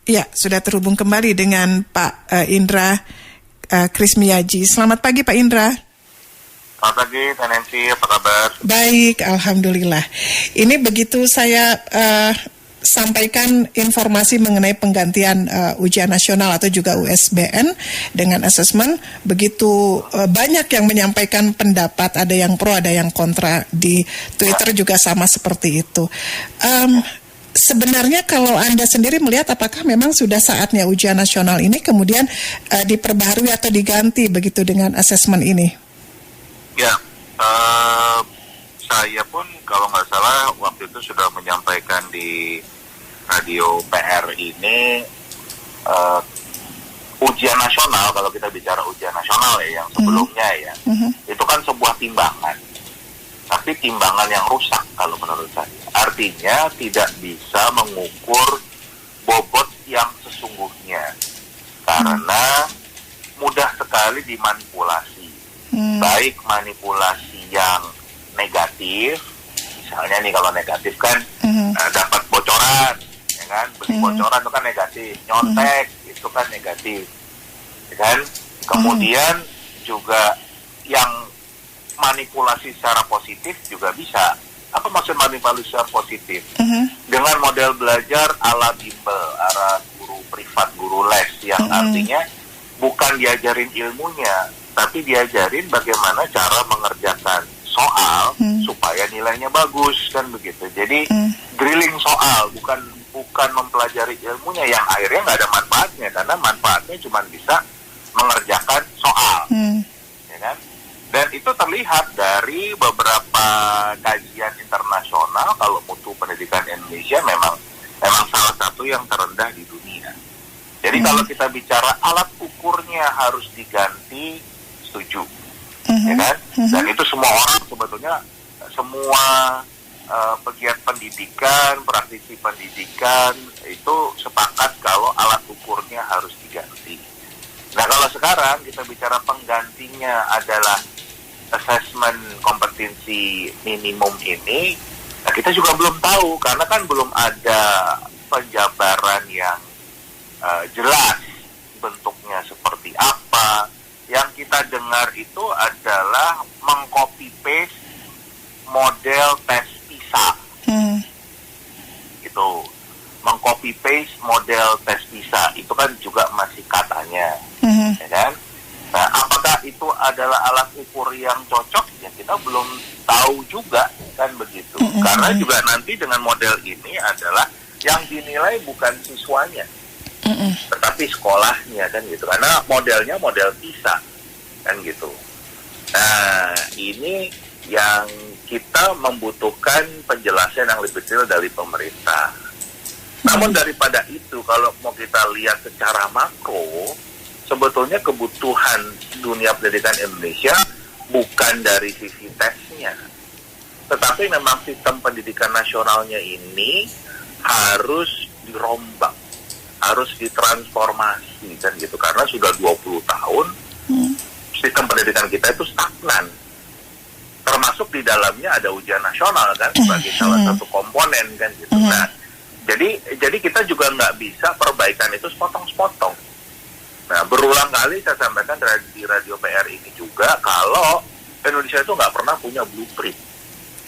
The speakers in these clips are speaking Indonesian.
Ya, sudah terhubung kembali dengan Pak Indra Krismiyaji. Selamat pagi Pak Indra. Selamat pagi, Teh Nancy, apa kabar? Baik, Alhamdulillah. Ini begitu saya sampaikan informasi mengenai penggantian ujian nasional atau juga USBN dengan asesmen, begitu banyak yang menyampaikan pendapat, ada yang pro, ada yang kontra. Di Twitter juga sama seperti itu. Sebenarnya kalau Anda sendiri melihat apakah memang sudah saatnya ujian nasional ini kemudian diperbaharui atau diganti begitu dengan asesmen ini? Ya, saya pun kalau nggak salah waktu itu sudah menyampaikan di radio PR ini ujian nasional, kalau kita bicara ujian nasional ya yang sebelumnya ya, itu kan sebuah timbangan. Tapi timbangan yang rusak kalau menurut saya. Artinya tidak bisa mengukur bobot yang sesungguhnya. Karena mudah sekali dimanipulasi. Baik manipulasi yang negatif, misalnya nih kalau negatif kan dapat bocoran, ya kan? Beli bocoran itu kan negatif. Nyontek itu kan negatif. Ya kan? Kemudian juga yang manipulasi secara positif juga bisa. Apa maksud manipulasi secara positif? Dengan model belajar ala bimbel, ala guru privat, guru les, yang artinya bukan diajarin ilmunya, tapi diajarin bagaimana cara mengerjakan soal supaya nilainya bagus, kan begitu. Jadi drilling soal, bukan mempelajari ilmunya, yang akhirnya nggak ada manfaatnya, karena manfaatnya cuma bisa mengerjakan soal, ya kan? Dan itu terlihat dari beberapa kajian internasional kalau mutu pendidikan Indonesia memang salah satu yang terendah di dunia. Jadi kalau kita bicara alat ukurnya harus diganti, setuju, ya kan? Dan itu semua orang sebetulnya, semua pegiat pendidikan, praktisi pendidikan itu sepakat kalau alat ukurnya harus diganti. Nah kalau sekarang kita bicara penggantinya adalah asesmen kompetensi minimum ini, nah kita juga belum tahu karena kan belum ada penjabaran yang jelas bentuknya seperti apa. Yang kita dengar itu adalah mengcopy paste model tes PISA. Itu mengcopy paste model tes PISA itu kan juga masih katanya, ya kan? Nah, apakah itu adalah alat ukur yang cocok? Ya kita belum tahu juga, kan begitu. Karena juga nanti dengan model ini adalah yang dinilai bukan siswanya, tetapi sekolahnya, kan gitu. Karena modelnya model PISA, kan gitu. Nah, ini yang kita membutuhkan penjelasan yang lebih detail dari pemerintah. Namun daripada itu, kalau mau kita lihat secara makro, sebetulnya kebutuhan dunia pendidikan Indonesia bukan dari sisi tesnya, tetapi memang sistem pendidikan nasionalnya ini harus dirombak, harus ditransformasi, kan gitu. Karena sudah 20 tahun sistem pendidikan kita itu stagnan. Termasuk di dalamnya ada ujian nasional, kan, sebagai salah satu komponen, kan gitu. Nah, jadi kita juga nggak bisa perbaikan itu sepotong-sepotong. Nah, berulang kali saya sampaikan di radio PR ini juga, kalau Indonesia itu nggak pernah punya blueprint,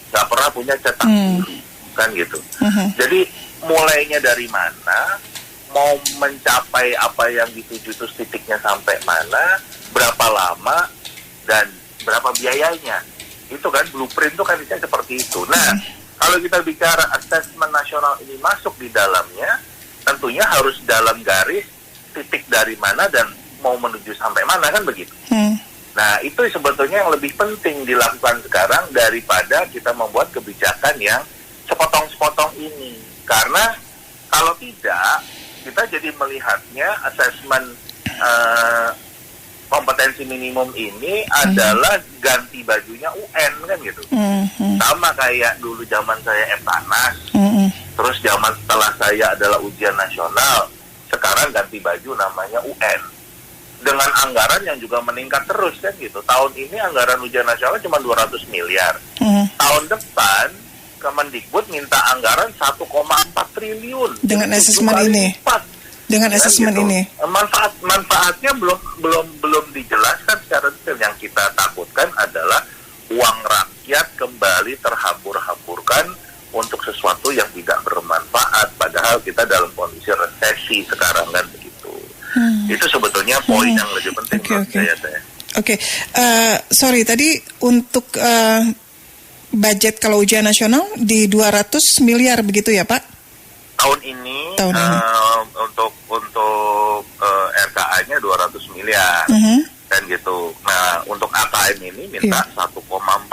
nggak pernah punya cetak biru, kan gitu. Jadi mulainya dari mana, mau mencapai apa yang dituju terus titiknya sampai mana, berapa lama, dan berapa biayanya. Itu kan blueprint itu kan bisa seperti itu. Nah, kalau kita bicara asesmen nasional ini masuk di dalamnya, tentunya harus dalam garis titik dari mana dan mau menuju sampai mana, kan begitu. Nah, itu sebetulnya yang lebih penting dilakukan sekarang daripada kita membuat kebijakan yang sepotong-sepotong ini. Karena kalau tidak, kita jadi melihatnya asesmen kompetensi minimum ini adalah ganti bajunya UN, kan gitu. Sama kayak dulu zaman saya Eptanas, terus zaman setelah saya adalah ujian nasional, sekarang ganti baju namanya UN. Dengan anggaran yang juga meningkat terus, kan gitu. Tahun ini anggaran ujian nasional cuma 200 miliar. Tahun depan Kemendikbud minta anggaran 1,4 triliun. Dengan asesmen ini. dengan asesmen gitu. ini. Manfaatnya belum dijelaskan secara detail. Yang kita takutkan adalah uang rakyat kembali terhambur-hamburkan untuk sesuatu yang tidak bermanfaat, padahal kita dalam kondisi resesi sekarang kan begitu. Itu sebetulnya poin yang lebih penting menurut saya. Oke, sorry tadi untuk budget kalau ujian nasional di 200 miliar begitu ya Pak? Tahun ini. Untuk RKA-nya 200 miliar kan gitu. Nah untuk AKM ini minta 1,4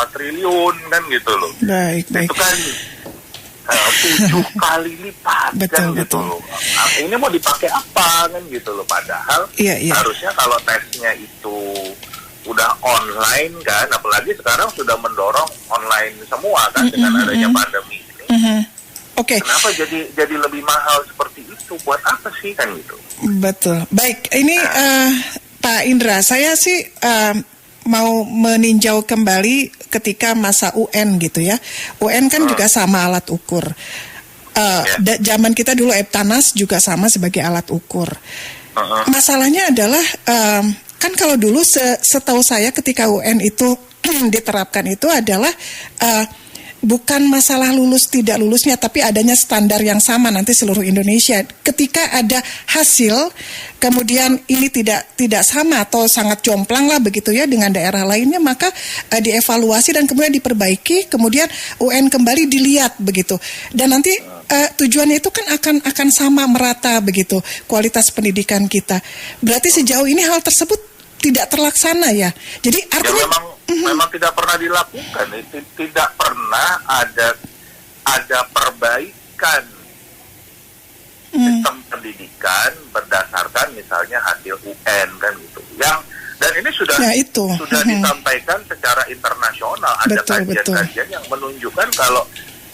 triliun kan gitu loh. Baik. Itu kan 7 kali lipat kan gitu loh. Nah, ini mau dipakai apa kan gitu loh. Padahal harusnya kalau tesnya itu udah online kan, apalagi sekarang sudah mendorong online semua kan dengan adanya pandemi ini. Kenapa jadi lebih mahal seperti itu? Buat apa sih kan gitu? Betul. Baik, ini Pak Indra, saya sih mau meninjau kembali ketika masa UN gitu ya. UN kan juga sama alat ukur. Zaman kita dulu Eptanas juga sama sebagai alat ukur. Masalahnya adalah kan kalau dulu setahu saya ketika UN itu diterapkan itu adalah bukan masalah lulus tidak lulusnya, tapi adanya standar yang sama nanti seluruh Indonesia. Ketika ada hasil, kemudian ini tidak sama atau sangat jomplang lah begitu ya dengan daerah lainnya, maka dievaluasi dan kemudian diperbaiki, kemudian UN kembali dilihat begitu. Dan nanti tujuannya itu kan akan sama merata begitu kualitas pendidikan kita. Berarti sejauh ini hal tersebut tidak terlaksana ya. Jadi artinya memang tidak pernah dilakukan, tidak pernah ada perbaikan sistem pendidikan berdasarkan misalnya hasil UN kan gitu. Dan ini sudah disampaikan secara internasional, ada kajian-kajian yang menunjukkan kalau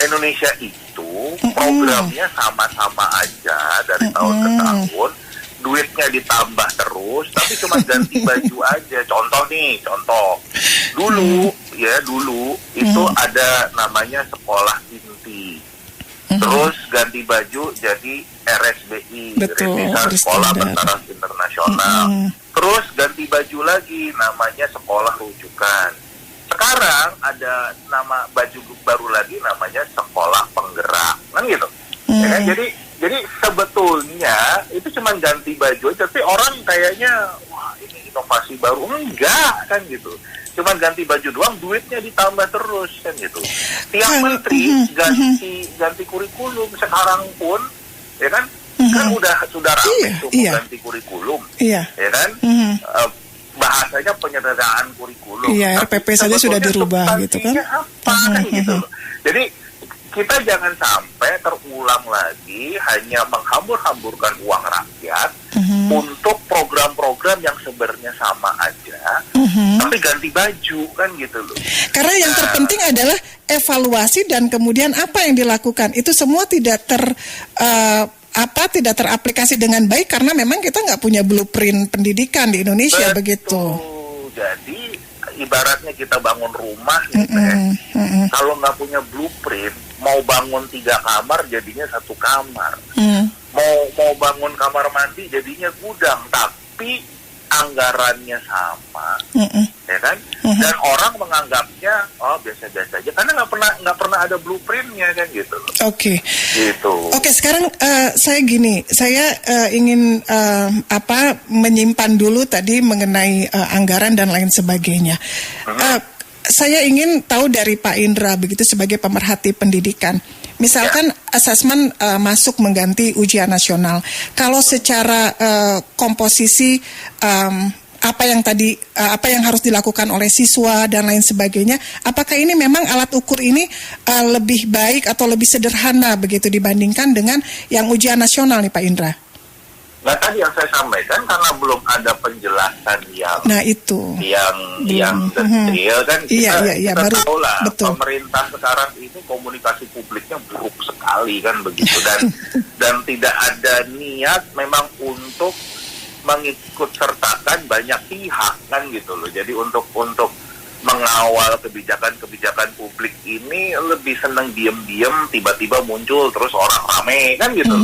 Indonesia itu programnya sama-sama aja dari tahun ke tahun. Duitnya ditambah terus, tapi cuma ganti baju aja. Contoh dulu itu ada namanya sekolah inti, terus ganti baju jadi RSBI, Rintisan Sekolah Bertaraf Internasional, terus ganti baju lagi namanya sekolah rujukan. Sekarang ada nama baju baru lagi namanya sekolah penggerak, kan gitu. Ya kan? Jadi sebetulnya itu cuma ganti baju aja, tapi orang kayaknya wah ini inovasi baru, enggak kan gitu. Cuma ganti baju doang, duitnya ditambah terus kan gitu. Tiap menteri ganti kurikulum sekarang pun, ya kan? Kan sudah ramai tuh ganti kurikulum, ya kan? Bahasanya penyederhanaan kurikulum. RPP saja sudah dirubah gitu kan? Apa kan gitu. Jadi kita jangan sampai terulang lagi hanya menghambur-hamburkan uang rakyat untuk program-program yang sebenarnya sama aja, tapi ganti baju kan gitu loh. Karena yang terpenting adalah evaluasi dan kemudian apa yang dilakukan itu semua tidak teraplikasi dengan baik karena memang kita nggak punya blueprint pendidikan di Indonesia. Begitu. Jadi ibaratnya kita bangun rumah gitu kalau nggak punya blueprint, mau bangun 3 kamar jadinya 1 kamar, mau bangun kamar mandi jadinya gudang, tapi anggarannya sama, ya kan? Dan orang menganggapnya biasa-biasa aja karena nggak pernah ada blueprintnya kan gitu. Oke, sekarang saya ingin menyimpan dulu tadi mengenai anggaran dan lain sebagainya. Saya ingin tahu dari Pak Indra begitu sebagai pemerhati pendidikan. Misalkan asesmen masuk mengganti ujian nasional. Kalau secara komposisi apa yang harus dilakukan oleh siswa dan lain sebagainya, apakah ini memang alat ukur ini lebih baik atau lebih sederhana begitu dibandingkan dengan yang ujian nasional nih Pak Indra? Nah tadi yang saya sampaikan karena belum ada penjelasan yang detail kan kita tahu lah pemerintah sekarang ini komunikasi publiknya buruk sekali kan begitu dan tidak ada niat memang untuk mengikut sertakan banyak pihak kan gitu loh. Jadi untuk mengawal kebijakan-kebijakan publik ini lebih senang diem-diem, tiba-tiba muncul terus orang rame kan gitu.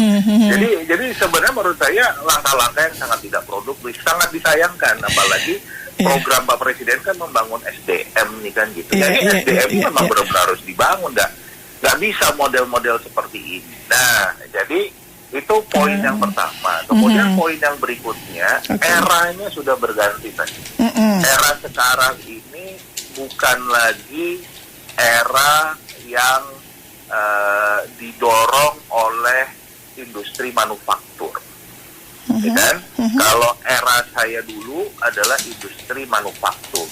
Jadi sebenarnya menurut saya langkah-langkah yang sangat tidak produktif, sangat disayangkan, apalagi program Pak Presiden kan membangun SDM nih kan gitu. Jadi SDM ini memang benar-benar harus dibangun, nggak bisa model-model seperti ini. Nah, jadi itu poin yang pertama. Kemudian poin yang berikutnya, eranya sudah berganti tadi. Era sekarang ini bukan lagi era yang didorong oleh industri manufaktur. Ya kan? Kalau era saya dulu adalah industri manufaktur.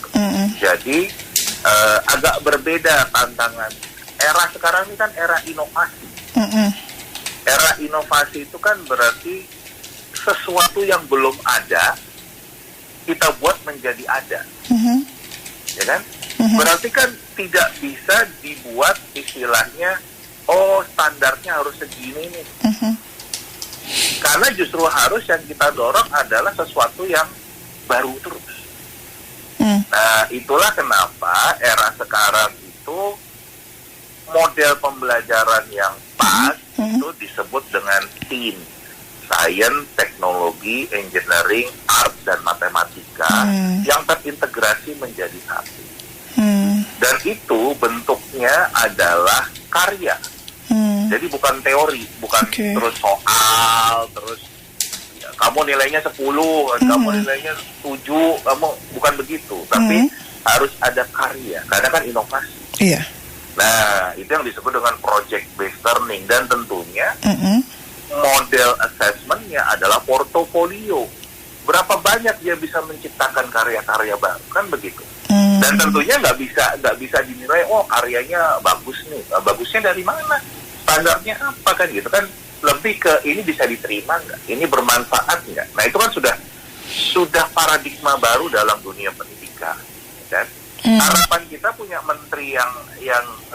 Jadi agak berbeda tantangan. Era sekarang ini kan era inovasi. Era inovasi itu kan berarti sesuatu yang belum ada kita buat menjadi ada. Ya kan? Berarti kan tidak bisa dibuat istilahnya, oh standarnya harus segini nih. Karena justru harus yang kita dorong adalah sesuatu yang baru terus. Nah, itulah kenapa era sekarang itu model pembelajaran yang pas itu disebut dengan STEAM, Science, Teknologi, Engineering, Art, dan Matematika yang terintegrasi menjadi satu. Dan itu bentuknya adalah karya. Jadi bukan teori, bukan terus soal, terus ya, kamu nilainya 10, kamu nilainya 7, kamu bukan begitu. Tapi harus ada karya, karena kan inovasi. Nah, itu yang disebut dengan project based learning. Dan tentunya model assessment-nya adalah portofolio. Berapa banyak dia bisa menciptakan karya-karya baru, kan begitu. Dan tentunya nggak bisa dinilai, oh karyanya bagus nih. Bagusnya dari mana? Standarnya apa kan gitu kan? Lebih ke ini bisa diterima nggak? Ini bermanfaat nggak? Nah itu kan sudah paradigma baru dalam dunia pendidikan, kan? Harapan kita punya menteri yang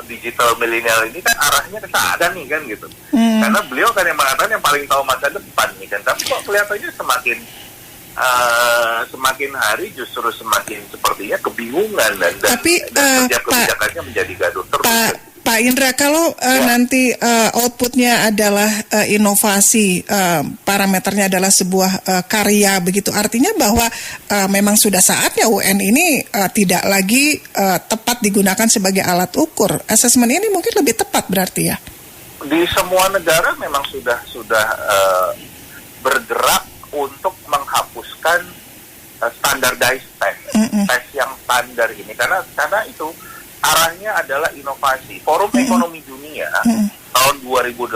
digital milenial ini kan arahnya ke sana nih kan gitu. Karena beliau kan yang mengatakan yang paling tahu masa depan nih kan. Tapi kok kelihatannya semakin hari justru semakin sepertinya kebingungan dan setiap kebijakannya menjadi gaduh terus. Pak Indra, kalau nanti outputnya adalah inovasi, parameternya adalah sebuah karya begitu, artinya bahwa memang sudah saatnya UN ini tidak lagi tepat digunakan sebagai alat ukur. Asesmen ini mungkin lebih tepat berarti ya? Di semua negara memang sudah bergerak untuk menghapuskan standardized test, tes yang standar ini, karena itu arahnya adalah inovasi. Forum Ekonomi Dunia tahun 2018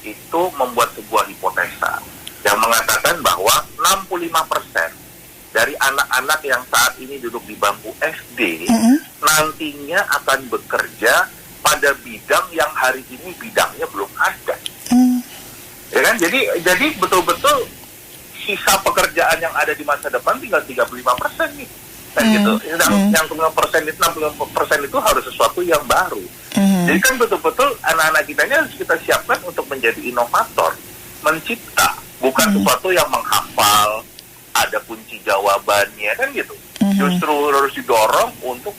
itu membuat sebuah hipotesa yang mengatakan bahwa 65% dari anak-anak yang saat ini duduk di bangku SD nantinya akan bekerja pada bidang yang hari ini bidangnya belum ada. Ya kan? Jadi betul-betul sisa pekerjaan yang ada di masa depan tinggal 35% nih. Kan gitu. Yang 65% itu harus sesuatu yang baru. Jadi kan betul-betul anak-anak kitanya harus kita siapkan untuk menjadi inovator, mencipta, bukan sesuatu yang menghafal, ada kunci jawabannya kan gitu. Justru harus didorong untuk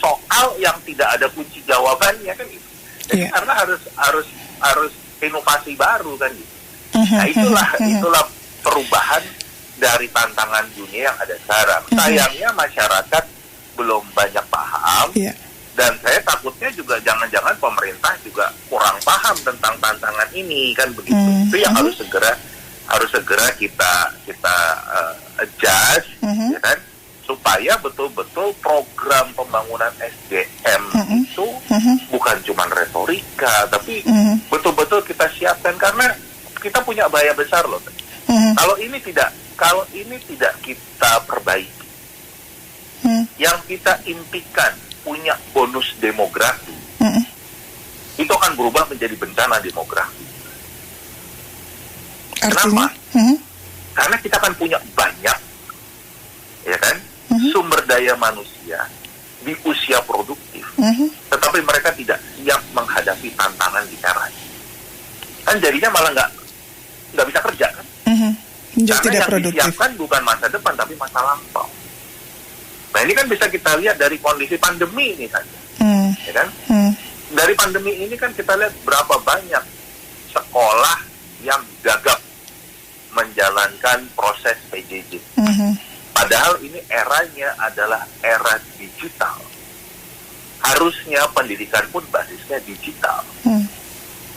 soal yang tidak ada kunci jawabannya kan gitu. Jadi karena harus inovasi baru kan gitu. Nah itulah perubahan dari tantangan dunia yang ada sekarang. Sayangnya masyarakat belum banyak paham, dan saya takutnya juga jangan-jangan pemerintah juga kurang paham tentang tantangan ini kan begitu. Itu yang harus segera kita adjust, ya kan, supaya betul-betul program pembangunan SDM itu bukan cuma retorika, tapi betul-betul kita siapkan, karena kita punya bahaya besar loh. Kalau ini tidak kita perbaiki, yang kita impikan punya bonus demografi, itu akan berubah menjadi bencana demografi. Kenapa? Karena kita akan punya banyak, ya kan, sumber daya manusia di usia produktif, tetapi mereka tidak siap menghadapi tantangan di eranya. Kan jadinya malah nggak bisa kerja kan? Karena tidak yang produktif. disiapkan bukan masa depan tapi masa lampau. Nah ini kan bisa kita lihat dari kondisi pandemi ini saja, ya kan? Dari pandemi ini kan kita lihat berapa banyak sekolah yang gagap menjalankan proses PJJ. Padahal ini eranya adalah era digital. Harusnya pendidikan pun basisnya digital.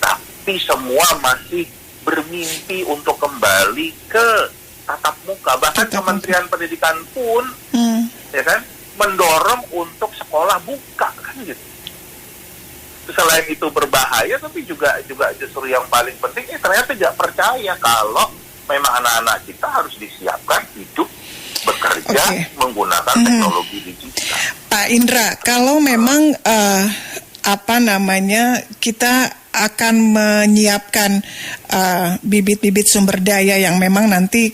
Tapi semua masih bermimpi untuk kembali ke tatap muka. Bahkan Kementerian Pendidikan pun, ya kan, mendorong untuk sekolah buka, kan gitu. Selain itu berbahaya, tapi juga justru yang paling penting, ternyata tidak percaya kalau memang anak-anak kita harus disiapkan hidup bekerja menggunakan teknologi digital. Pak Indra, kalau memang kita akan menyiapkan bibit-bibit sumber daya yang memang nanti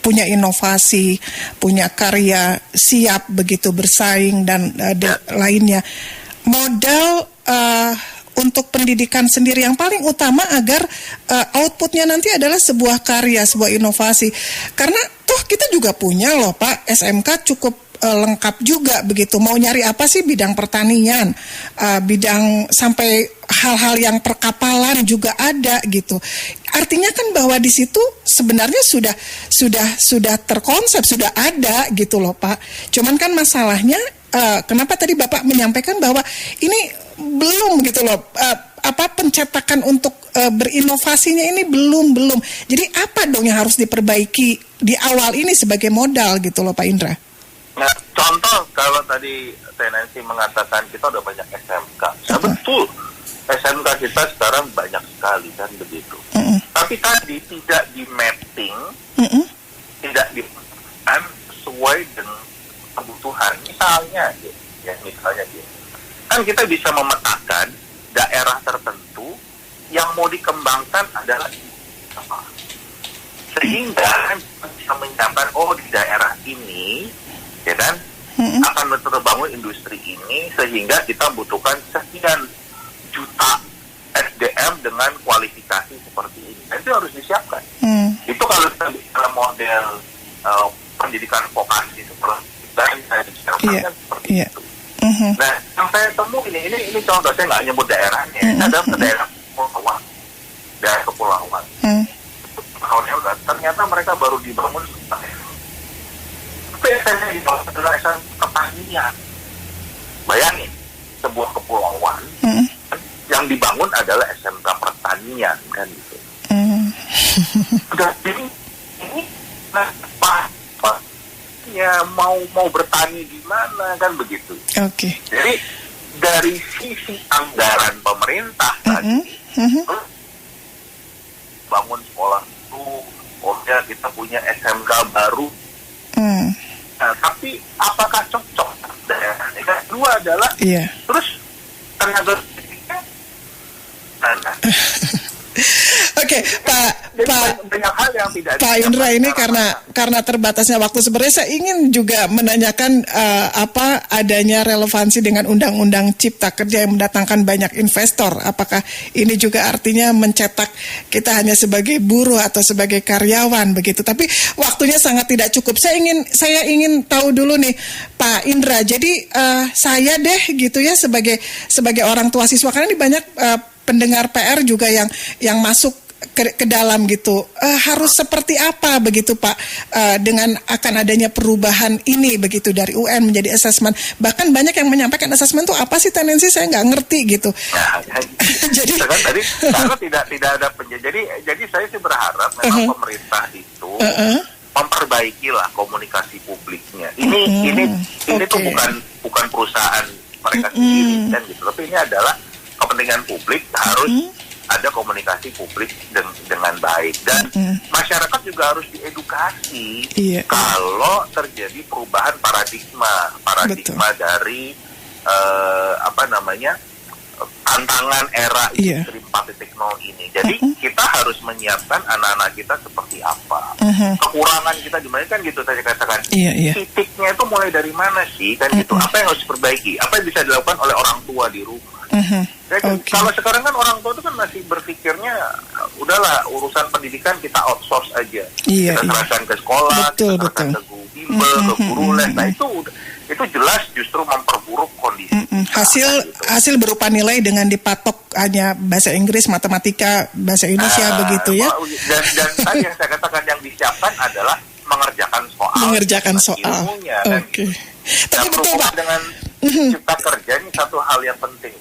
punya inovasi, punya karya, siap begitu bersaing dan lainnya. Modal untuk pendidikan sendiri yang paling utama agar outputnya nanti adalah sebuah karya, sebuah inovasi. Karena toh kita juga punya loh Pak, SMK cukup lengkap juga begitu. Mau nyari apa sih, bidang pertanian, bidang sampai hal-hal yang perkapalan juga ada gitu. Artinya kan bahwa di situ sebenarnya sudah terkonsep, sudah ada gitu loh Pak. Cuman kan masalahnya kenapa tadi Bapak menyampaikan bahwa ini belum gitu loh, pencetakan untuk berinovasinya ini belum. Jadi apa dong yang harus diperbaiki di awal ini sebagai modal gitu loh Pak Indra? Nah, contoh kalau tadi Tenensi mengatakan kita udah banyak SMK, betul. SMK kita sekarang banyak sekali kan begitu. Tapi tadi tidak di mapping, tidak diperhatikan sesuai dengan kebutuhan. Misalnya kan kita bisa memetakan daerah tertentu yang mau dikembangkan adalah apa, sehingga bisa menyampaikan di daerah ini, ya kan, akan terbangun industri ini, sehingga kita butuhkan sekian juta SDM dengan kualifikasi seperti ini. Nah, itu harus disiapkan. Itu kalau kita bicara model pendidikan vokasi seperti kita seperti itu. Nah, yang saya temui ini contoh, saya nggak nyebut daerahnya, ada daerah kepulauan. Ternyata mereka baru dibangun PSN di bawah adalah pertanian. Bayangin, sebuah kepulauan yang dibangun adalah SMK pertanian kan gitu. Jadi ini ya mau bertani di mana kan begitu. Jadi dari sisi anggaran pemerintah tadi, bangun sekolah itu, kita punya SMK baru. Nah, tapi apakah cocok? Yang kedua adalah terus tenaga Oke, Pak banyak hal yang tidak Pak Indra ini karena terbatasnya waktu, sebenarnya saya ingin juga menanyakan apa adanya relevansi dengan Undang-Undang Cipta Kerja yang mendatangkan banyak investor. Apakah ini juga artinya mencetak kita hanya sebagai buruh atau sebagai karyawan begitu? Tapi waktunya sangat tidak cukup. Saya ingin tahu dulu nih Pak Indra. Jadi saya deh gitu ya sebagai orang tua siswa, karena ini banyak pendengar PR juga yang masuk ke dalam gitu, harus seperti apa begitu Pak, dengan akan adanya perubahan ini begitu dari UN menjadi asesmen. Bahkan banyak yang menyampaikan asesmen itu apa sih, Tenensi, saya nggak ngerti gitu. Jadi kan tadi karena tidak ada jadi saya sih berharap memang pemerintah itu memperbaikilah komunikasi publiknya. Ini tuh bukan perusahaan mereka sendiri kan gitu, tapi ini adalah kepentingan publik, harus ada komunikasi publik dengan baik, dan masyarakat juga harus diedukasi kalau terjadi perubahan paradigma dari tantangan era industri 4.0 ini. Jadi kita harus menyiapkan anak-anak kita seperti apa, kekurangan kita di mana kan gitu, saya katakan titiknya itu mulai dari mana sih kan gitu, apa yang harus diperbaiki, apa yang bisa dilakukan oleh orang tua di rumah. Kalau sekarang kan orang tua itu kan masih berpikirnya udahlah urusan pendidikan kita outsource aja, kita serahkan ke sekolah, kita serahkan ke guru bimbel, ke guru les. Nah itu itu jelas justru memperburuk kondisi. Hasil berupa nilai dengan dipatok hanya bahasa Inggris, matematika, bahasa Indonesia begitu ya. Dan tadi yang saya katakan yang disiapkan adalah mengerjakan soal. Ilmunya, Oke. Tapi betul Pak. Dengan cipta kerja ini satu hal yang penting.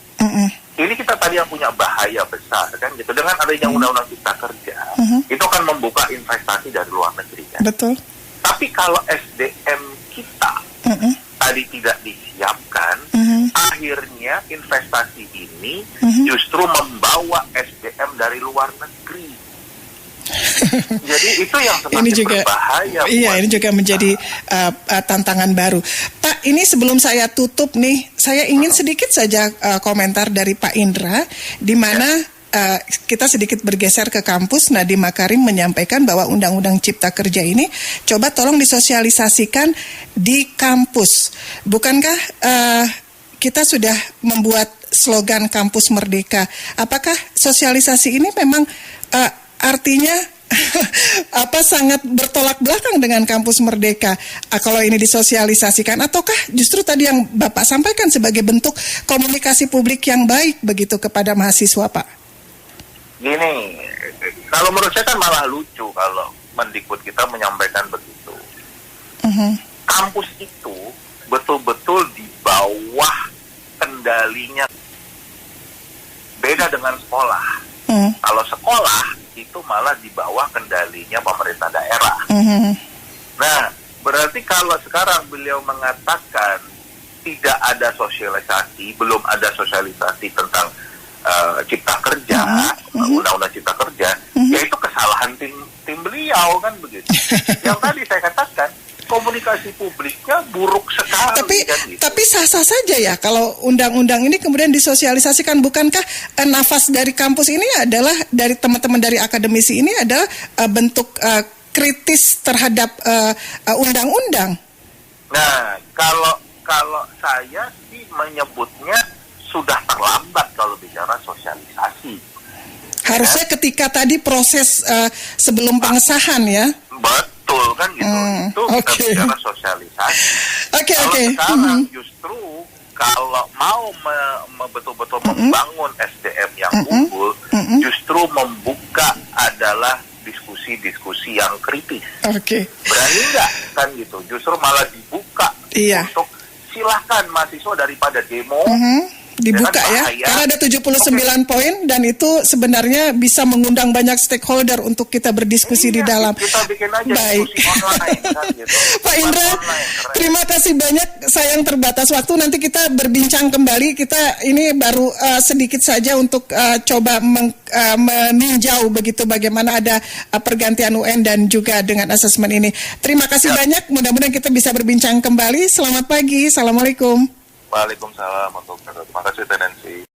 Ini kita tadi yang punya bahaya besar kan gitu. Dengan adanya undang-undang cipta kerja, itu akan membuka investasi dari luar negeri kan. Betul. Tapi kalau SDM kita tadi tidak disiapkan, akhirnya investasi ini justru membawa SDM dari luar negeri. Jadi itu yang semakin berbahaya. Iya, ini juga menjadi tantangan baru. Pak, ini sebelum saya tutup nih, saya ingin sedikit saja komentar dari Pak Indra, di mana kita sedikit bergeser ke kampus. Nadiem Makarim menyampaikan bahwa Undang-Undang Cipta Kerja ini coba tolong disosialisasikan di kampus. Bukankah kita sudah membuat slogan Kampus Merdeka? Apakah sosialisasi ini memang artinya sangat bertolak belakang dengan Kampus Merdeka kalau ini disosialisasikan, ataukah justru tadi yang Bapak sampaikan sebagai bentuk komunikasi publik yang baik begitu kepada mahasiswa, Pak? Gini, kalau menurut saya kan malah lucu kalau Mendikbud kita menyampaikan begitu. Kampus itu betul-betul di bawah kendalinya, beda dengan sekolah. Kalau sekolah itu malah di bawah kendalinya pemerintah daerah. Nah, berarti kalau sekarang beliau mengatakan tidak ada sosialisasi, belum ada sosialisasi tentang cipta kerja, undang-undang cipta kerja, ya itu kesalahan tim beliau kan begitu. Yang tadi saya katakan, komunikasi publiknya buruk sekali. Tapi sah-sah saja ya kalau undang-undang ini kemudian disosialisasikan. Bukankah nafas dari kampus ini adalah, dari teman-teman dari akademisi ini adalah bentuk kritis terhadap undang-undang? Nah, kalau saya sih menyebutnya sudah terlambat kalau bicara sosialisasi. Harusnya ketika tadi proses sebelum pengesahan ya. Betul kan gitu. Itu kita bicara sosialisasi. Kalau sekarang justru kalau mau betul-betul membangun SDM yang unggul, justru membuka adalah diskusi-diskusi yang kritis. Berani nggak kan gitu? Justru malah dibuka untuk silahkan mahasiswa daripada demo. Dibuka ya, karena ada 79 poin dan itu sebenarnya bisa mengundang banyak stakeholder untuk kita berdiskusi di dalam. Kita bikin aja diskusi online kan gitu. Pak Indra, terima kasih banyak. Sayang terbatas waktu, nanti kita berbincang kembali. Kita ini baru sedikit saja untuk coba meninjau begitu bagaimana ada pergantian UN dan juga dengan asesmen ini. Terima kasih banyak, mudah-mudahan kita bisa berbincang kembali. Selamat pagi, Assalamualaikum. Waalaikumsalam. Terima kasih, Tenensi.